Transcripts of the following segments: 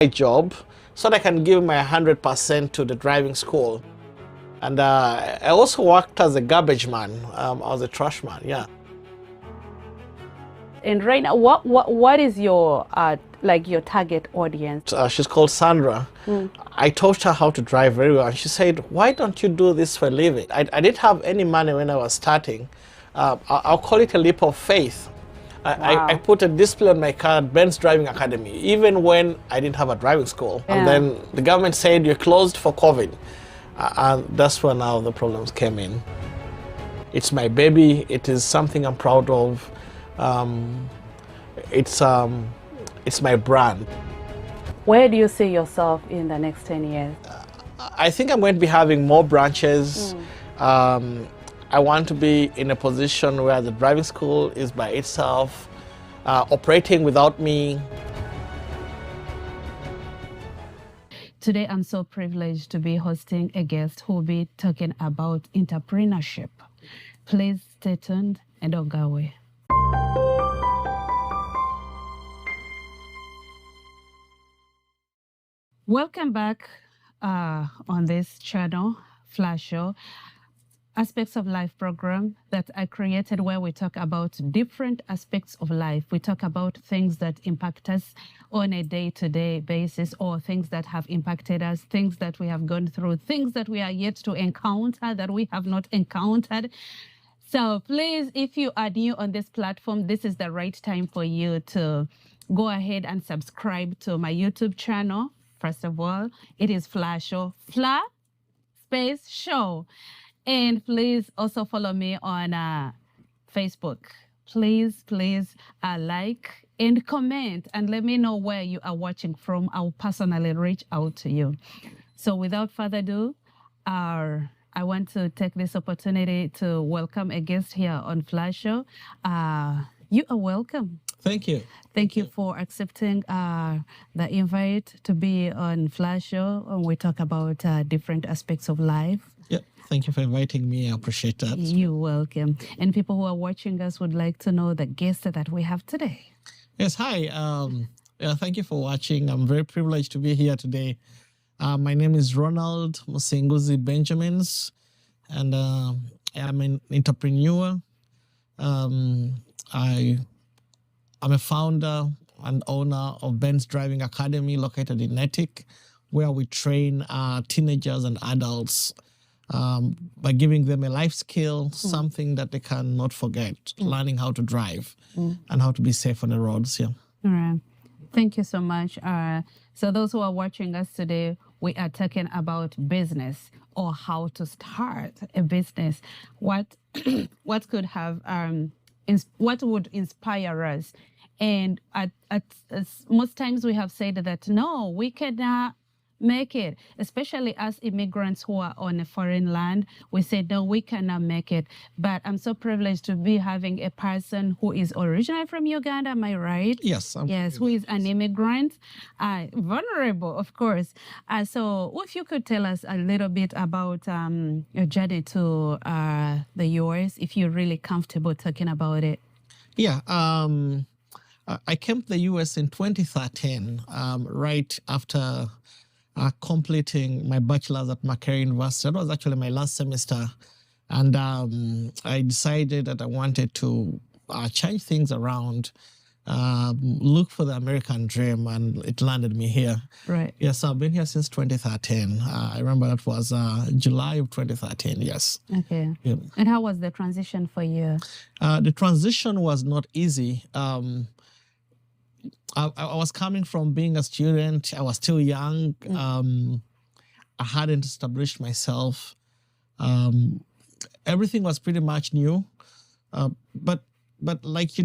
my job so that I can give my 100% to the driving school. And I also worked as a garbage man. I was a trash man, yeah. And right now, what is your your target audience? She's called Sandra. I taught her how to drive very well, and she said, "Why don't you do this for a living?" I didn't have any money when I was starting. I'll call it a leap of faith. I put a display on my car at Ben's Driving Academy, even when I didn't have a driving school. Yeah. And then the government said you're closed for COVID. And that's when now the problems came in. It's my baby. It is something I'm proud of. It's my brand. Where do you see yourself in the next 10 years? I think I'm going to be having more branches. I want to be in a position where the driving school is by itself, operating without me. Today, I'm so privileged to be hosting a guest who will be talking about entrepreneurship. Please stay tuned and don't go away. Welcome back on this channel, Flash Show, Aspects of Life program that I created where we talk about different aspects of life. We talk about things that impact us on a day-to-day basis, or things that have impacted us, things that we have gone through, things that we are yet to encounter, that we have not encountered. So please, if you are new on this platform, this is the right time for you to go ahead and subscribe to my YouTube channel. First of all, it is Flash Show, Fla space show. And please also follow me on Facebook. Please like and comment and let me know where you are watching from. I'll personally reach out to you. So without further ado, I want to take this opportunity to welcome a guest here on Flash Show. You are welcome. Thank you. Thank you for accepting the invite to be on Flash Show. And we talk about different aspects of life. Yeah, thank you for inviting me. I appreciate that. You're welcome. And people who are watching us would like to know the guest that we have today. Yes, hi. Thank you for watching. I'm very privileged to be here today. My name is Ronald Musinguzi Benjamins, and I'm an entrepreneur. I'm a founder and owner of Ben's Driving Academy located in Natick, where we train teenagers and adults by giving them a life skill, something that they cannot forget, learning how to drive and how to be safe on the roads. Yeah. All right. Thank you so much. So those who are watching us today, we are talking about business or how to start a business. What could have what would inspire us? And most times we have said that no, we cannot make it, especially as immigrants who are on a foreign land. We say no, we cannot make it. But I'm so privileged to be having a person who is originally from Uganda. Am I right? Yes. Yes, who is an immigrant, vulnerable, of course. So if you could tell us a little bit about your journey to the US, if you're really comfortable talking about it. Yeah. I came to the US in 2013, right after completing my bachelor's at Makerere University. That was actually my last semester. And I decided that I wanted to change things around, look for the American dream, and it landed me here. Right. Yes, so I've been here since 2013. I remember that was July of 2013, yes. Okay. Yeah. And how was the transition for you? The transition was not easy. I was coming from being a student. I was still young. I hadn't established myself. Everything was pretty much new. But like, we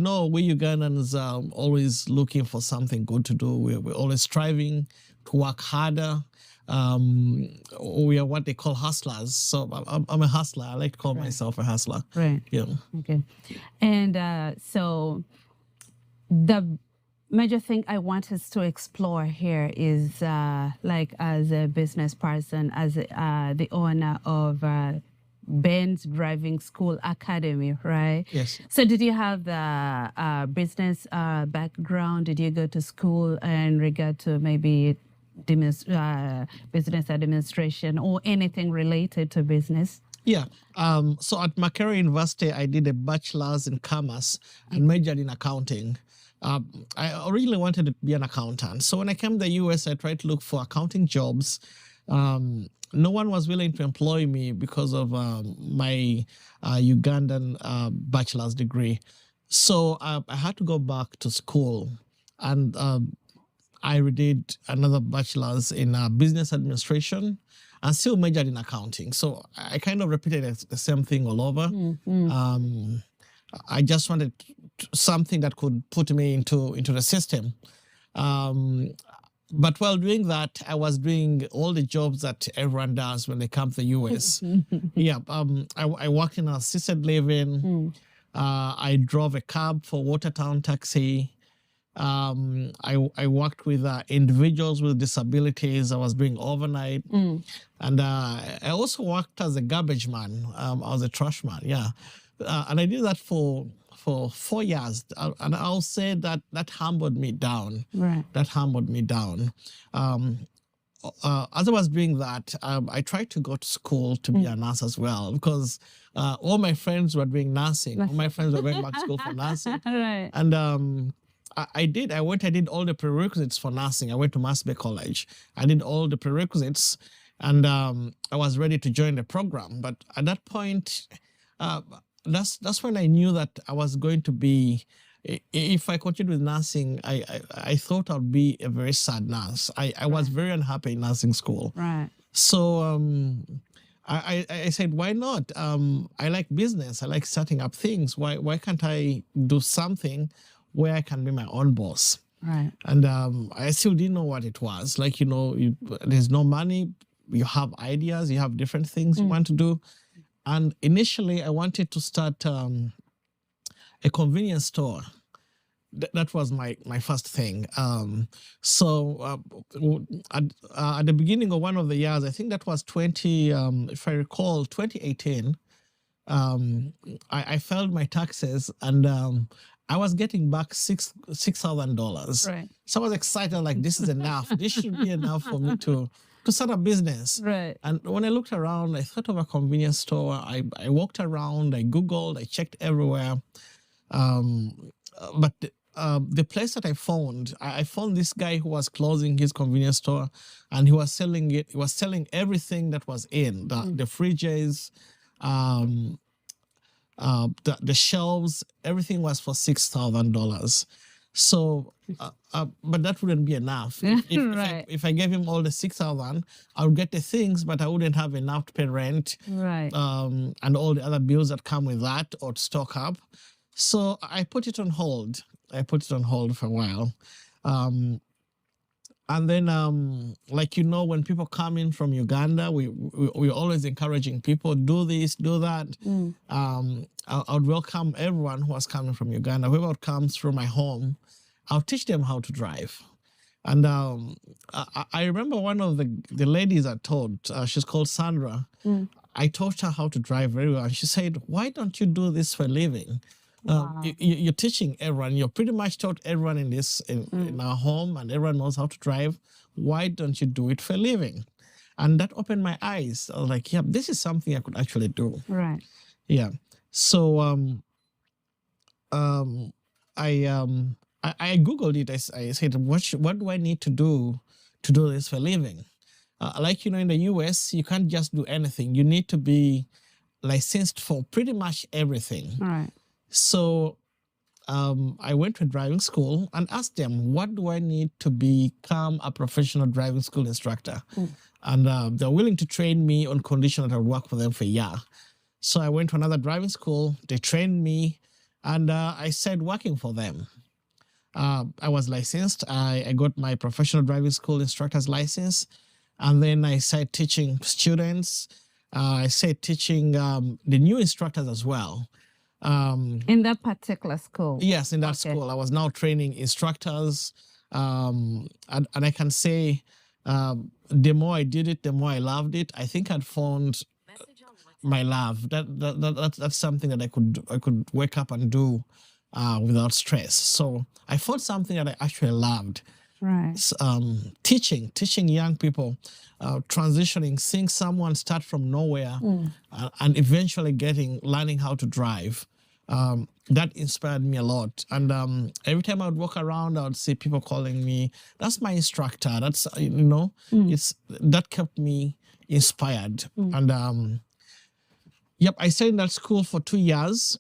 Ugandans are always looking for something good to do. We're always striving to work harder. We are what they call hustlers. So I'm a hustler. I like to call myself a hustler. Right. Yeah. Okay. And so the major thing I want us to explore here is like as a business person, as the owner of Ben's Driving School Academy, right? Yes. So did you have the business background? Did you go to school in regard to maybe business administration or anything related to business? Yeah. So at Makerere University, I did a bachelor's in commerce and majored in accounting. I originally wanted to be an accountant. So when I came to the US, I tried to look for accounting jobs. No one was willing to employ me because of my Ugandan bachelor's degree. So I had to go back to school, and I did another bachelor's in business administration and still majored in accounting. So I kind of repeated the same thing all over. I just wanted something that could put me into the system. But while doing that, I was doing all the jobs that everyone does when they come to the US. Yeah, I worked in assisted living. I drove a cab for Watertown Taxi. I worked with individuals with disabilities. I was doing overnight. And I also worked as a garbage man. I was a trash man, yeah. And I did that for 4 years. And I'll say that humbled me down. Right. That humbled me down. As I was doing that, I tried to go to school to be a nurse as well, because all my friends were doing nursing. All my friends were going back to school for nursing. Right. And I did all the prerequisites for nursing. I went to Mass Bay College. I did all the prerequisites, and I was ready to join the program. But at that point, that's when I knew that I was going to be, if I continued with nursing, I thought I'd be a very sad nurse. I was very unhappy in nursing school. Right. So I said, why not? I like business. I like setting up things. Why can't I do something where I can be my own boss? Right. And I still didn't know what it was. Like, there's no money. You have ideas. You have different things you want to do. And initially, I wanted to start a convenience store. That was my first thing. So at the beginning of one of the years, I think that was if I recall, 2018, I filed my taxes, and I was getting back $6,000. Right. So I was excited, like, this is enough. This should be enough for me to start a business. Right. And when I looked around, I thought of a convenience store. I walked around, I Googled, I checked everywhere. But the place that I found this guy who was closing his convenience store, and he was selling it. He was selling everything that was in the fridges, the shelves. Everything was for $6,000. So, but that wouldn't be enough. Right. If I gave him all the $6,000, I would get the things, but I wouldn't have enough to pay rent, Right. and all the other bills that come with that, or to stock up. So I put it on hold. For a while. And then, when people come in from Uganda, we're always encouraging people, do this, do that. I would welcome everyone who was coming from Uganda. Whoever comes through my home, I'll teach them how to drive. And I remember one of the ladies I taught, she's called Sandra. I taught her how to drive very well. And she said, why don't you do this for a living? Wow. You're teaching everyone. You're pretty much taught everyone in our home, and everyone knows how to drive. Why don't you do it for a living? And that opened my eyes. I was like, yeah, this is something I could actually do. Right. Yeah. So I Googled it. I said, what do I need to do this for a living? In the US, you can't just do anything. You need to be licensed for pretty much everything. Right. So I went to driving school and asked them, what do I need to become a professional driving school instructor? And they're willing to train me on condition that I work for them for a year. So I went to another driving school. They trained me, and I started working for them. I was licensed. I got my professional driving school instructor's license. And then I started teaching students. I started teaching the new instructors as well. In that particular school? Yes, in that school. I was now training instructors. And I can say the more I did it, the more I loved it. I think I'd found my love. That's something that I could wake up and do without stress. So I found something that I actually loved. Right. Teaching young people, transitioning, seeing someone start from nowhere and eventually learning how to drive. That inspired me a lot. And every time I would walk around, I would see people calling me, that's my instructor. That's, that kept me inspired. And I stayed in that school for 2 years.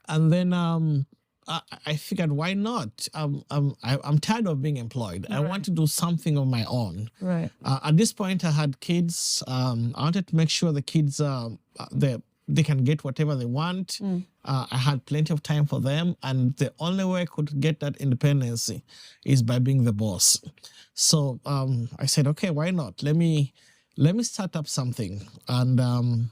And then I figured, why not? I'm tired of being employed. I want to do something of my own. Right. At this point, I had kids. I wanted to make sure the kids they can get whatever they want. I had plenty of time for them, and the only way I could get that independence is by being the boss. So I said, okay, why not? Let me start up something. And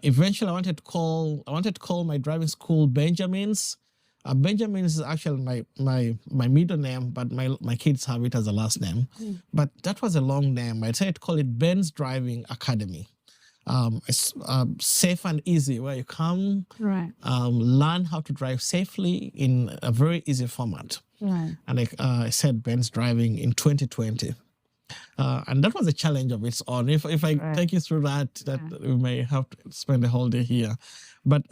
eventually, I wanted to call my driving school Benjamin's. Benjamin's is actually my middle name, but my kids have it as a last name. But that was a long name. I decided to call it Ben's Driving Academy. It's safe and easy, where you come, learn how to drive safely in a very easy format. Right. And I said Ben's Driving in 2020. And that was a challenge of its own. If I take you through that we may have to spend a whole day here. But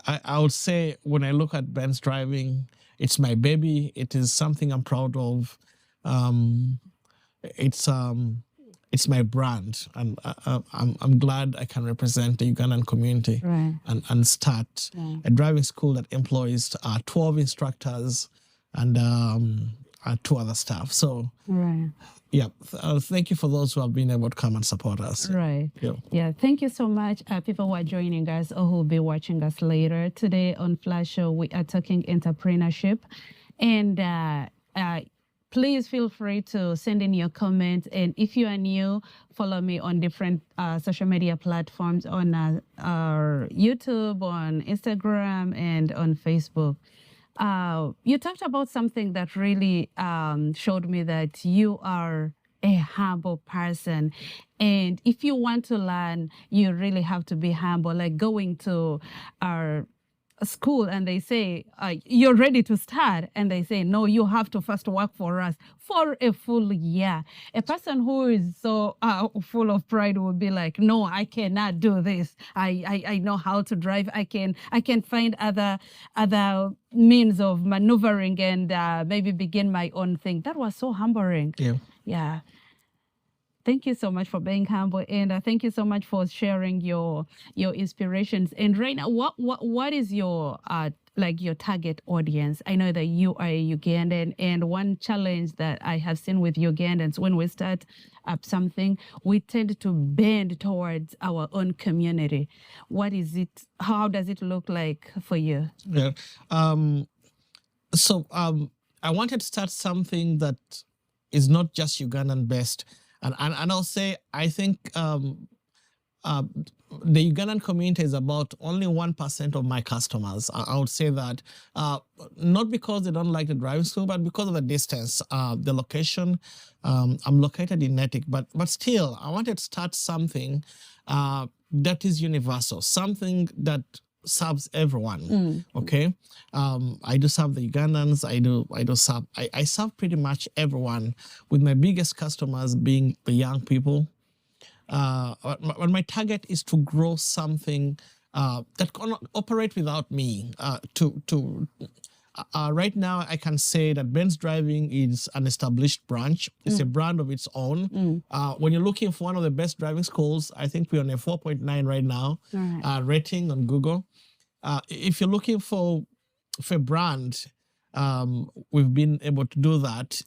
I would say when I look at Ben's Driving, it's my baby. It is something I'm proud of. It's my brand, and I'm glad I can represent the Ugandan community and start a driving school that employs 12 instructors and 2 other staff. So, thank you for those who have been able to come and support us. Right. Yeah. Thank you so much, people who are joining us or who will be watching us later. Today on Flash Show, we are talking entrepreneurship, and please feel free to send in your comments. And if you are new, follow me on different social media platforms, on our YouTube, on Instagram, and on Facebook. You talked about something that really showed me that you are a humble person. And if you want to learn, you really have to be humble. Like going to our school and they say, you're ready to start. And they say, no, you have to first work for us for a full year. A person who is so full of pride will be like, no, I cannot do this. I know how to drive. I can find other means of maneuvering and maybe begin my own thing. That was so humbling. Yeah. Thank you so much for being humble, and thank you so much for sharing your inspirations. And right now, what is your your target audience? I know that you are a Ugandan, and one challenge that I have seen with Ugandans when we start up something, we tend to bend towards our own community. What is it? How does it look like for you? Yeah. So I wanted to start something that is not just Ugandan based. And I'll say, I think the Ugandan community is about only 1% of my customers. I would say that not because they don't like the driving school, but because of the distance, the location. I'm located in Natick, but still, I wanted to start something that is universal, something that serves everyone. Okay, I do serve the Ugandans. I serve pretty much everyone, with my biggest customers being the young people. But my target is to grow something that cannot operate without me. Right now, I can say that Ben's Driving is an established branch. It's a brand of its own. When you're looking for one of the best driving schools, I think we're on a 4.9 right now rating on Google. If you're looking for a brand, we've been able to do that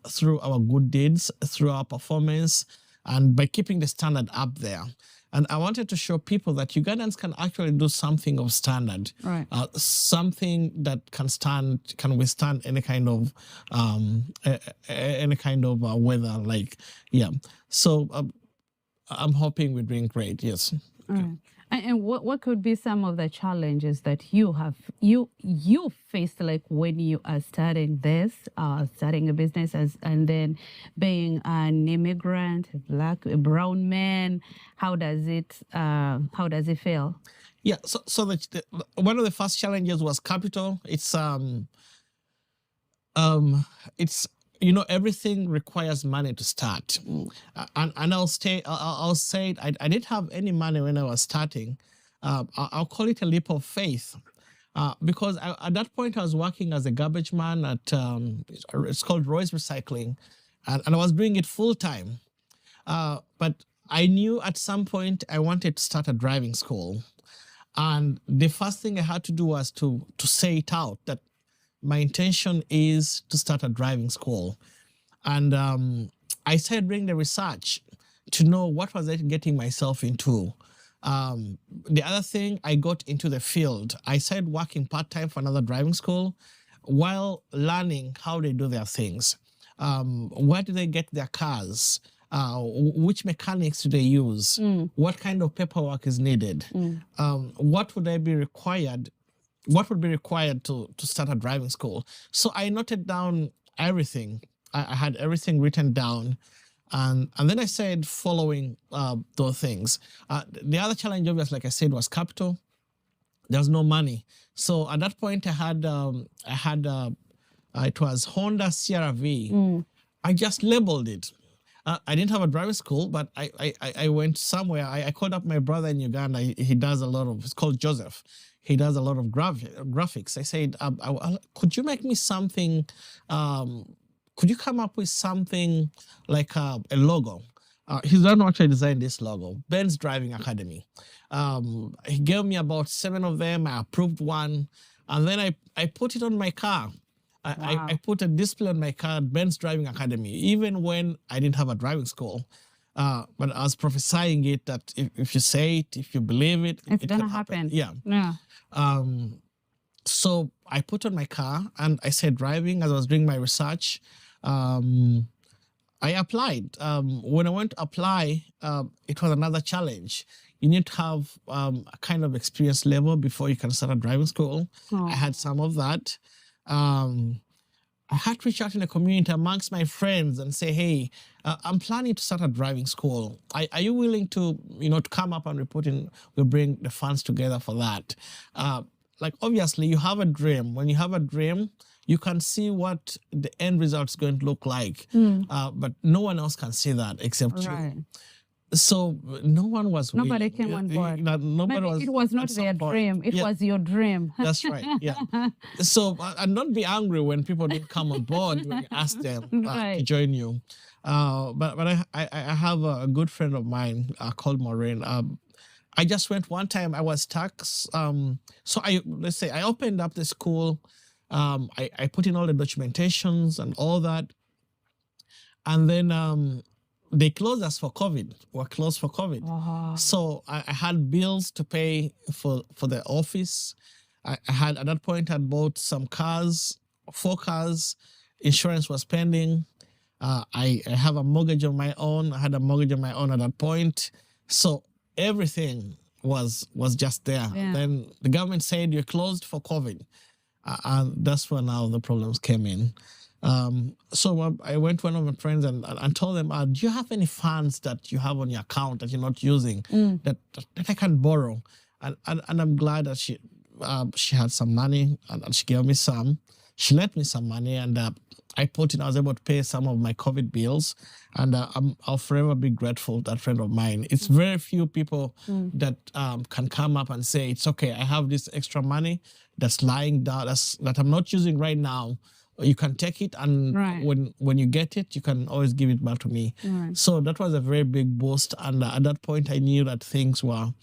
through our good deeds, through our performance, and by keeping the standard up there. And I wanted to show people that Ugandans can actually do something of standard, something that can withstand any kind of weather. So I'm hoping we're doing great. Yes. Right. And what could be some of the challenges that you faced, like when you are starting starting a business and then being an immigrant, a brown man? How does it feel? Yeah, so one of the first challenges was capital. It's everything requires money to start. And I'll say I didn't have any money when I was starting. I'll call it a leap of faith, because at that point I was working as a garbage man at it's called Roy's Recycling, and I was doing it full time. But I knew at some point I wanted to start a driving school, and the first thing I had to do was to say it out that my intention is to start a driving school. And I started doing the research to know what was I getting myself into. The other thing, I got into the field. I started working part-time for another driving school while learning how they do their things. Where do they get their cars? Which mechanics do they use? What kind of paperwork is needed? What would be required to start a driving school? So I noted down everything. I had everything written down. And then I started following those things. The other challenge, obviously, like I said, was capital. There's no money. So at that point, I had it was Honda CR-V. I just labeled it. I didn't have a driving school, but I went somewhere. I called up my brother in Uganda. He does a lot of, it's called Joseph. He does a lot of graphics. I said, could you make me something, could you come up with something like a logo? He's the one who actually designed this logo, Ben's Driving Academy. He gave me about 7 of them. I approved one. And then I put it on my car. I put a display on my car, Ben's Driving Academy, even when I didn't have a driving school. But I was prophesying it that if you say it, if you believe it, it's going to happen. Yeah. So I put on my car and I said driving as I was doing my research. I applied. When I went to apply, it was another challenge. You need to have a kind of experience level before you can start a driving school. I had some of that. I had to reach out in the community amongst my friends and say, hey, I'm planning to start a driving school. Are you willing to, to come up and report in? We'll bring the funds together for that. Like, obviously, you have a dream. When you have a dream, you can see what the end result is going to look like. But no one else can see that except you. So nobody came on board. Nobody it was not their dream. It was your dream. That's right. Yeah. So and not be angry when people didn't come on board when you ask them to join you. But I have a good friend of mine called Maureen. I just went one time. I was stuck. So let's say I opened up the school. I put in all the documentations and all that, and then they closed us for COVID. We're closed for COVID. So I had bills to pay for the office. I had, at that point, I bought some cars, 4 cars. Insurance was pending. I have a mortgage of my own. I had a mortgage of my own at that point. So everything was just there. Yeah. Then the government said you're closed for COVID. And that's when now the problems came in. So I went to one of my friends and told them, do you have any funds that you have on your account that you're not using that I can borrow? And I'm glad that she had some money and she gave me some. She lent me some money and I was able to pay some of my COVID bills. And I'll forever be grateful to that friend of mine. It's very few people that can come up and say, it's okay, I have this extra money that's lying down, that I'm not using right now. You can take it, and when you get it, you can always give it back to me. So that was a very big boost. And at that point, I knew that things were,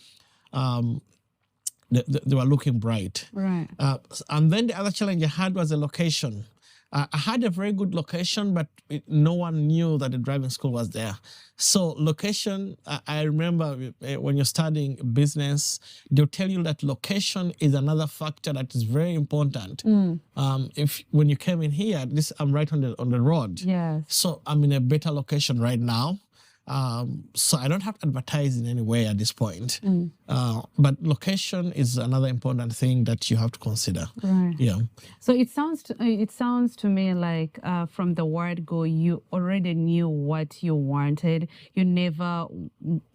they were looking bright. And then the other challenge I had was the location. I had a very good location, but no one knew that the driving school was there. So location, I remember when you're studying business, they'll tell you that location is another factor that is very important. When you came in here, I'm right on the road. Yes. So I'm in a better location right now. So I don't have to advertise in any way at this point. But location is another important thing that you have to consider. Right. Yeah. So it sounds to me like from the word go, you already knew what you wanted. You never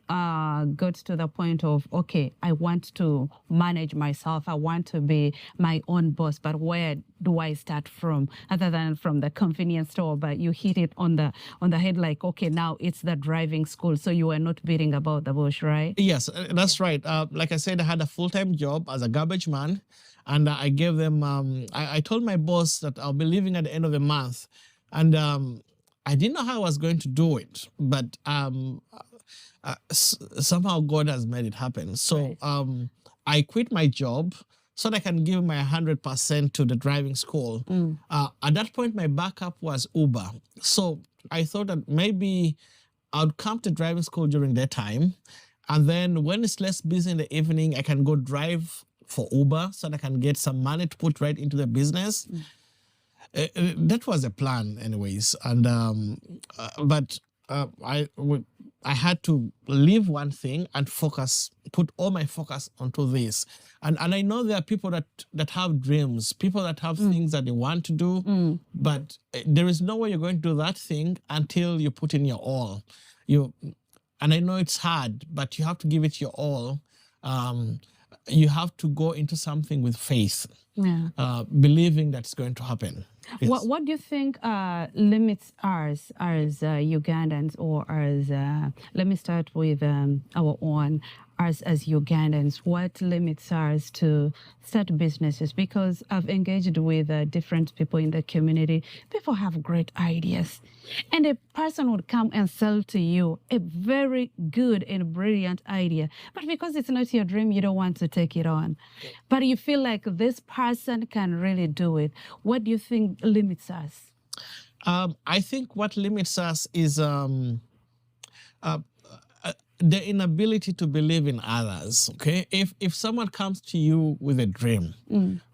got to the point of, okay, I want to manage myself. I want to be my own boss. But where do I start from, other than from the convenience store? But you hit it on the head, like, okay, now it's the driving school. So you were not beating about the bush, right? Yes, that's right. Like I said, I had a full-time job as a garbage man, and I gave them. I told my boss that I'll be leaving at the end of the month, and I didn't know how I was going to do it, but somehow God has made it happen. So Right. I quit my job so that I can give my 100% to the driving school. At that point, my backup was Uber. So I thought that maybe I'd come to driving school during that time. And then when it's less busy in the evening, I can go drive for Uber so that I can get some money to put right into the business. That was the plan anyways. And but I had to leave one thing and put all my focus onto this. And I know there are people that have dreams, people that have things that they want to do, but there is no way you're going to do that thing until you put in your all. And I know it's hard, but you have to give it your all. You have to go into something with faith, believing that's going to happen. Yes. What do you think limits us as Ugandans, or as let me start with our own, us as Ugandans? What limits us to start businesses? Because I've engaged with different people in the community. People have great ideas, and a person would come and sell to you a very good and brilliant idea, but because it's not your dream, you don't want to take it on. But you feel like this person can really do it. What do you think limits us? I think what limits us is the inability to believe in others. Okay, if someone comes to you with a dream,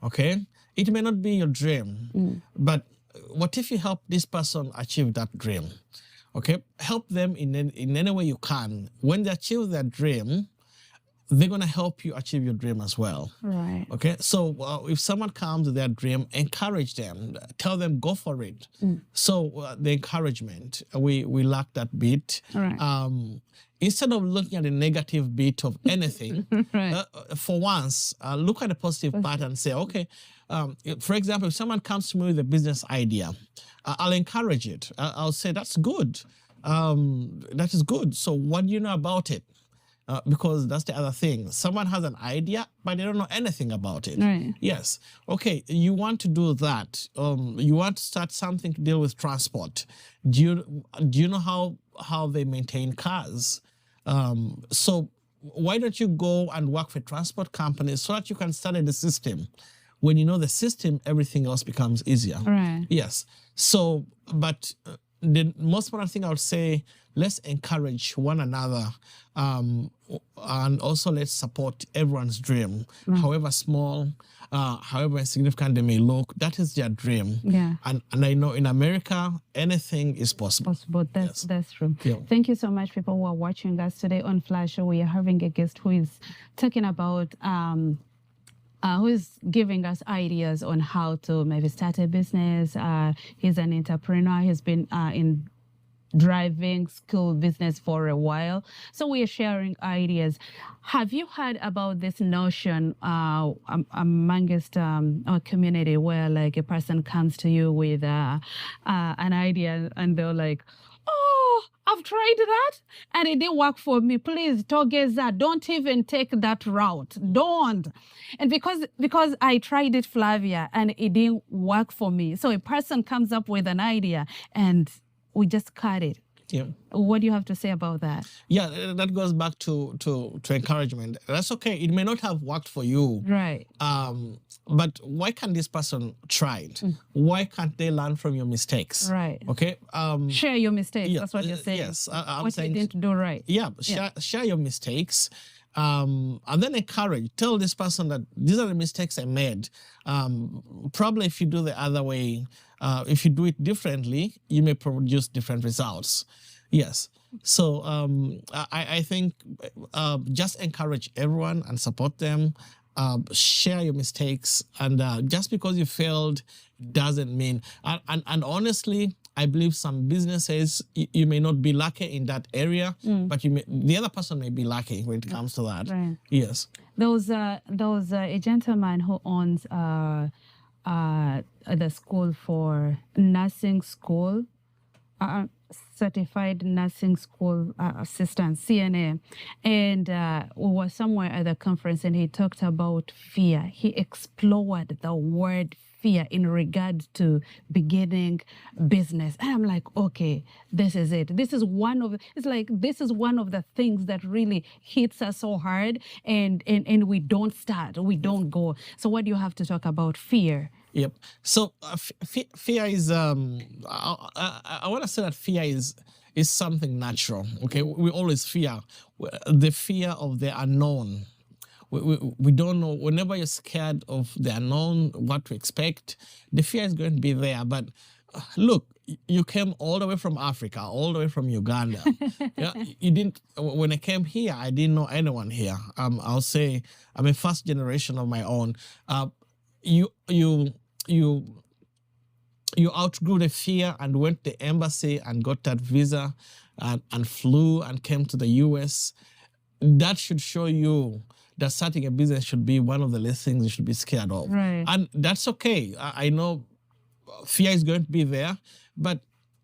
okay, it may not be your dream, but what if you help this person achieve that dream? Okay, help them in any way you can. When they achieve their dream, they're going to help you achieve your dream as well. Right. Okay, so if someone comes with their dream, encourage them, tell them go for it. So the encouragement, we lack that bit. Right. Instead of looking at the negative bit of anything, Right. for once, look at the positive part and say, okay, for example, if someone comes to me with a business idea, I'll encourage it. I'll say, that's good. That is good. So what do you know about it? Because that's the other thing. Someone has an idea, but they don't know anything about it. Right. Yes. Okay, you want to do that. You want to start something to deal with transport. Do you know how they maintain cars? So why don't you go and work for transport companies so that you can study the system? When you know the system, everything else becomes easier. Right. Yes. So, but the most important thing I would say, let's encourage one another, and also let's support everyone's dream, however small, however insignificant they may look. That is their dream. Yeah. And I know in America, anything is possible. That's true. Yeah. Thank you so much, people who are watching us today on Flash Show. We are having a guest who is talking about who is giving us ideas on how to maybe start a business. He's an entrepreneur. He's been in driving school business for a while. So we are sharing ideas. Have you heard about this notion amongst our community where like a person comes to you with an idea and they're like, oh, I've tried that and it didn't work for me. Please, Togeza, don't even take that route. Don't. And because I tried it, Flavia, and it didn't work for me. So a person comes up with an idea and we just cut it. Yeah. What do you have to say about that? Yeah, that goes back to encouragement. That's okay. It may not have worked for you. Right. But why can't this person try it? Why can't they learn from your mistakes? Right. Okay. Share your mistakes. Yeah, That's what you're saying. Yes. I'm what saying, you didn't do right. Yeah. Share your mistakes. and then encourage. Tell this person that these are the mistakes I made. Probably if you do the other way, if you do it differently, you may produce different results. Yes. So I think just encourage everyone and support them. Share your mistakes, and just because you failed doesn't mean. And honestly, I believe some businesses you may not be lucky in that area, but the other person may be lucky when it comes to that. Right. Yes. There was a gentleman who owns the school for nursing school. Certified nursing school assistant, CNA, and we were somewhere at the conference, and he talked about fear. He explored the word fear in regard to beginning business, and I'm like, okay, this is it. This is one of the things that really hits us so hard, and we don't start, we don't go. So what do you have to talk about fear? Yep. So fear is I want to say that fear is something natural. Okay, we always fear the fear of the unknown. We don't know. Whenever you're scared of the unknown, what to expect, the fear is going to be there. But look, you came all the way from Africa, all the way from Uganda. Yeah, you didn't. When I came here, I didn't know anyone here. I'll say I'm a first generation of my own. You outgrew the fear and went to the embassy and got that visa and flew and came to the US. That should show you that starting a business should be one of the last things you should be scared of. Right. And that's okay. I know fear is going to be there, but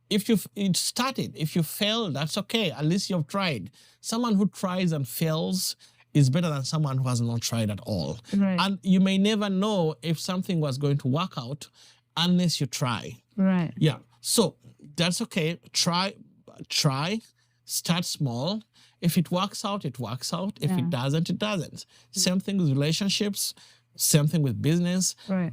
if you started, if you fail, that's okay. At least you've tried. Someone who tries and fails is better than someone who has not tried at all. Right. And you may never know if something was going to work out unless you try. Right. Yeah. So that's okay. Try, start small. If it works out, it works out. If it doesn't, it doesn't. Same thing with relationships. Same thing with business. Right.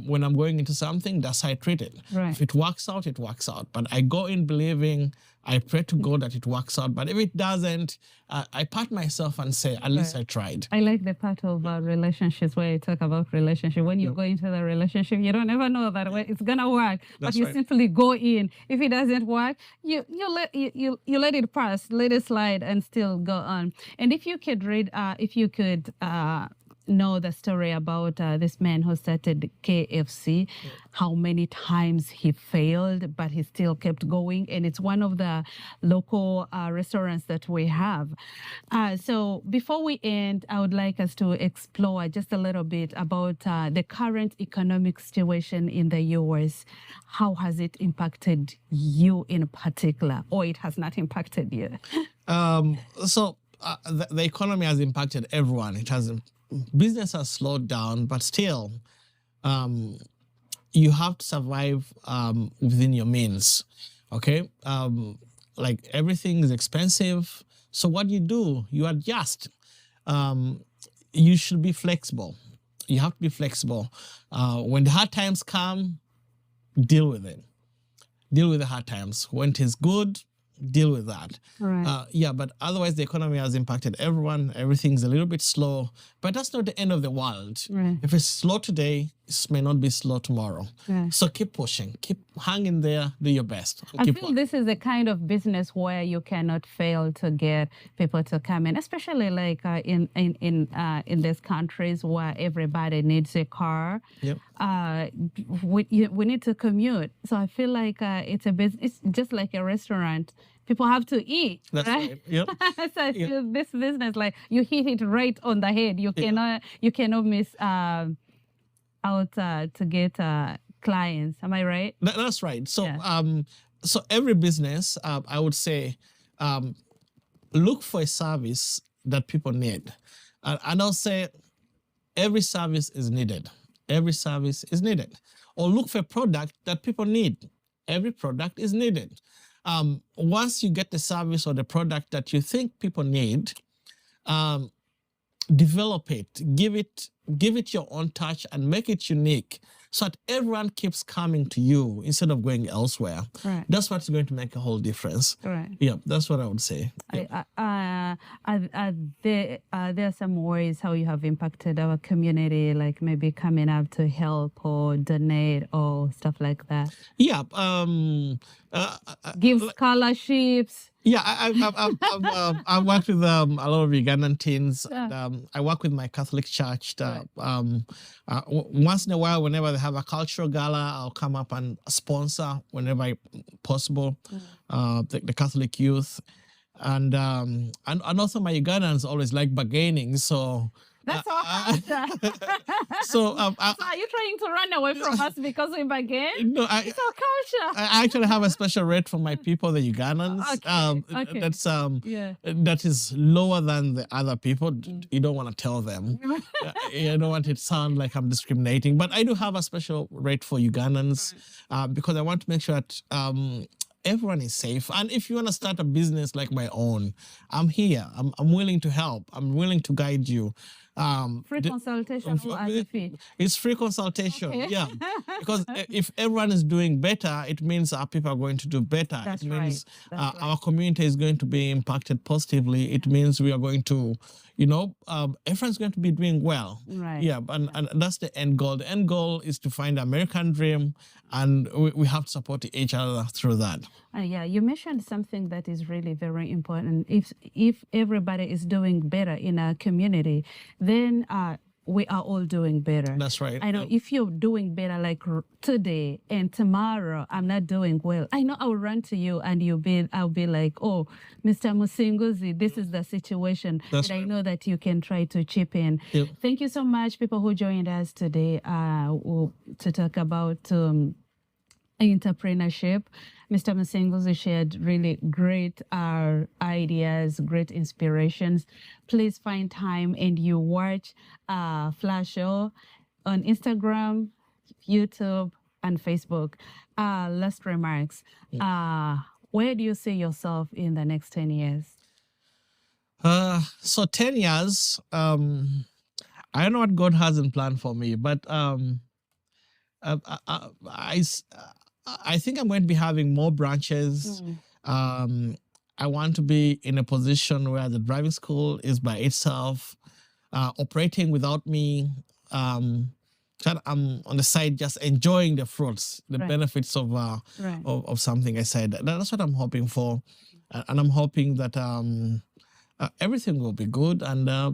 When I'm going into something, that's how I treat it. Right. If it works out, it works out. But I go in believing, I pray to God that it works out. But if it doesn't, I pat myself and say, at least I tried. I like the part of relationships where you talk about relationship. When you go into the relationship, you don't ever know that it's gonna work, but you simply go in. If it doesn't work, you let it pass, let it slide, and still go on. And if you could know the story about this man who started KFC, how many times he failed, but he still kept going. And it's one of the local restaurants that we have. So before we end, I would like us to explore just a little bit about the current economic situation in the US. How has it impacted you in particular, or it has not impacted you? The economy has impacted everyone. It has. Business has slowed down, but still, you have to survive within your means. Okay, like everything is expensive. So what you adjust. You should be flexible. You have to be flexible. When the hard times come, deal with it. Deal with the hard times. When it is good, deal with that. Right. But otherwise the economy has impacted everyone. Everything's a little bit slow, but that's not the end of the world. Right. If it's slow today, it may not be slow tomorrow. Right. So keep pushing, keep hanging there, do your best. I feel this is the kind of business where you cannot fail to get people to come in, especially like in these countries where everybody needs a car. Yep. We need to commute. So I feel like it's a business. It's just like a restaurant. People have to eat. That's right. Yep. So I feel this business, like you hit it right on the head. You cannot miss out to get clients. Am I right? That's right. So so every business, I would say, look for a service that people need, and I'll say every service is needed. Every service is needed. Or look for a product that people need. Every product is needed. Once you get the service or the product that you think people need, develop it, give it your own touch, and make it unique so that everyone keeps coming to you instead of going elsewhere. Right. That's what's going to make a whole difference. Right. Yeah, that's what I would say. Yeah. Are there some ways how you have impacted our community, like maybe coming up to help or donate or stuff like that? Yeah. Give scholarships. Yeah, I've worked with a lot of Ugandan teens. Yeah. And, I work with my Catholic church. That, once in a while, whenever they have a cultural gala, I'll come up and sponsor whenever possible the Catholic youth. And also my Ugandans always like bargaining, so That's our culture. so So are you trying to run away from us because we bargain? no, It's our culture. I actually have a special rate for my people, the Ugandans. Okay. That's Yeah. that is lower than the other people. You don't want to tell them. You don't want it to sound like I'm discriminating, but I do have a special rate for Ugandans because I want to make sure that everyone is safe. And if you want to start a business like my own, I'm here. I'm willing to help. I'm willing to guide you. Free consultation as a fee. It's free consultation. Okay. Yeah, because if everyone is doing better, it means our people are going to do better. That's it means right. That's our community is going to be impacted positively. It means we are going to, everyone's going to be doing well. Right. Yeah, and that's the end goal. The end goal is to find the American dream, and we have to support each other through that. Yeah, you mentioned something that is really very important. If everybody is doing better in our community, then we are all doing better. That's right. I know if you're doing better like today and tomorrow I'm not doing well, I know I'll run to you and I'll be like, oh, Mr. Musinguzi, this is the situation. That's and right. I know that you can try to chip in. Yep. Thank you so much, people who joined us today to talk about entrepreneurship. Mr. Musinguzi shared really great ideas, great inspirations. Please find time and you watch Flash Show on Instagram, YouTube, and Facebook. Last remarks. Where do you see yourself in the next 10 years? So 10 years, I don't know what God has in plan for me, but I think I'm going to be having more branches. I want to be in a position where the driving school is by itself, operating without me. I'm on the side just enjoying the fruits, the benefits of something I said. That's what I'm hoping for. And I'm hoping that everything will be good. And I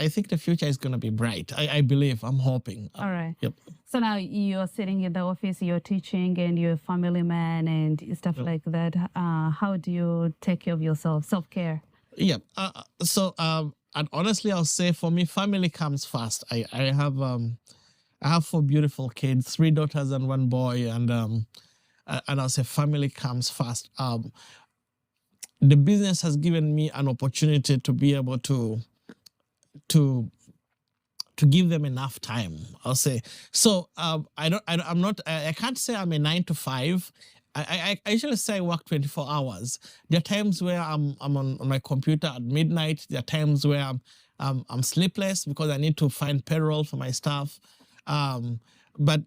think the future is going to be bright. I believe, I'm hoping. All right. Yep. So now you're sitting in the office, you're teaching and you're a family man and stuff like that. How do you take care of yourself? Self-care? Yeah. And honestly, I'll say for me, family comes first. I have 4 beautiful kids, 3 daughters and 1 boy. And I'll say family comes first. The business has given me an opportunity to be able to give them enough time, I'll say. So I can't say I'm a 9 to 5. I usually say I work 24 hours. There are times where I'm on my computer at midnight. There are times where I'm sleepless because I need to find payroll for my staff. But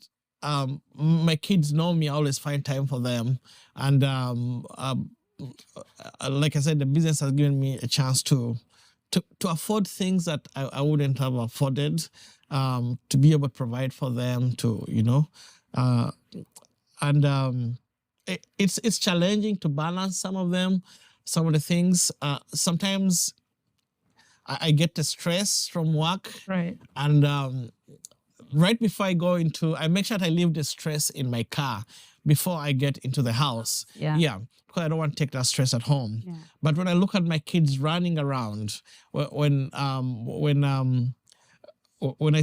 my kids know me. I always find time for them. And like I said, the business has given me a chance to afford things that I wouldn't have afforded, to be able to provide for them, it's challenging to balance some of the things. Sometimes I get the stress from work, right? And right before I go I make sure that I leave the stress in my car before I get into the house. Yeah. Because I don't want to take that stress at home. Yeah. But when I look at my kids running around, when I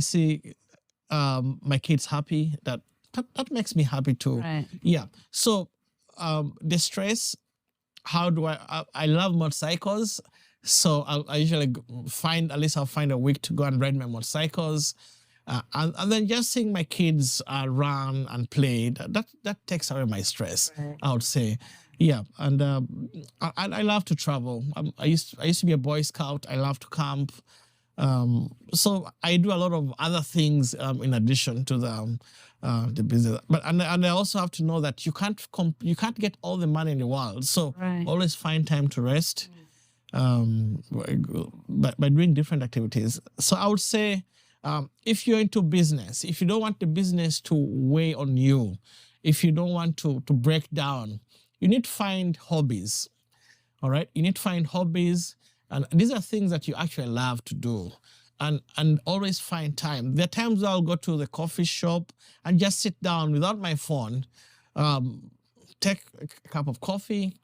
see my kids happy, that makes me happy too. Right. Yeah. So the stress, how do I love motorcycles. So I usually I'll find a week to go and ride my motorcycles. And then just seeing my kids run and play, that takes away my stress, right. I would say. Yeah, and I love to travel. I used to be a Boy Scout. I love to camp. So I do a lot of other things in addition to the business. But and I also have to know that you can't get all the money in the world. So Right. always find time to rest by doing different activities. So I would say if you're into business, if you don't want the business to weigh on you, if you don't want to break down, you need to find hobbies. All right, you need to find hobbies, and these are things that you actually love to do, and always find time. There are times I'll go to the coffee shop and just sit down without my phone, take a cup of coffee,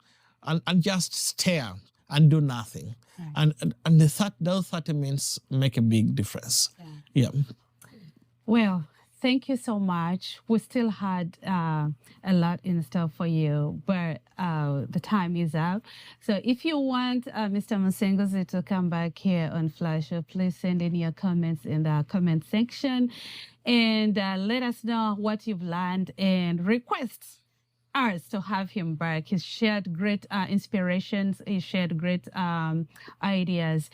and just stare and do nothing. Right. And those 30 minutes make a big difference. Yeah. Well, thank you so much. We still had a lot in store for you, but the time is up. So if you want Mr. Musengozi to come back here on Flasher, please send in your comments in the comment section and let us know what you've learned and request us to have him back. He's shared great inspirations. He shared great ideas.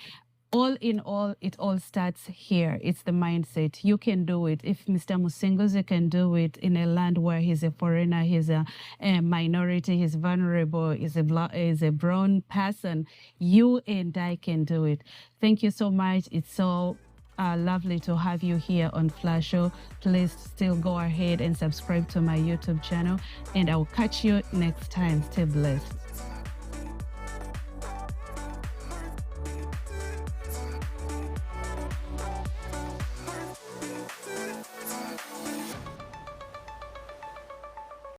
All in all, it all starts here. It's the mindset. You can do it. If Mr. Musengozi can do it in a land where he's a foreigner, he's a minority, he's vulnerable, he's a brown person, you and I can do it. Thank you so much. It's so lovely to have you here on Flash Show. Please still go ahead and subscribe to my YouTube channel, and I will catch you next time. Stay blessed.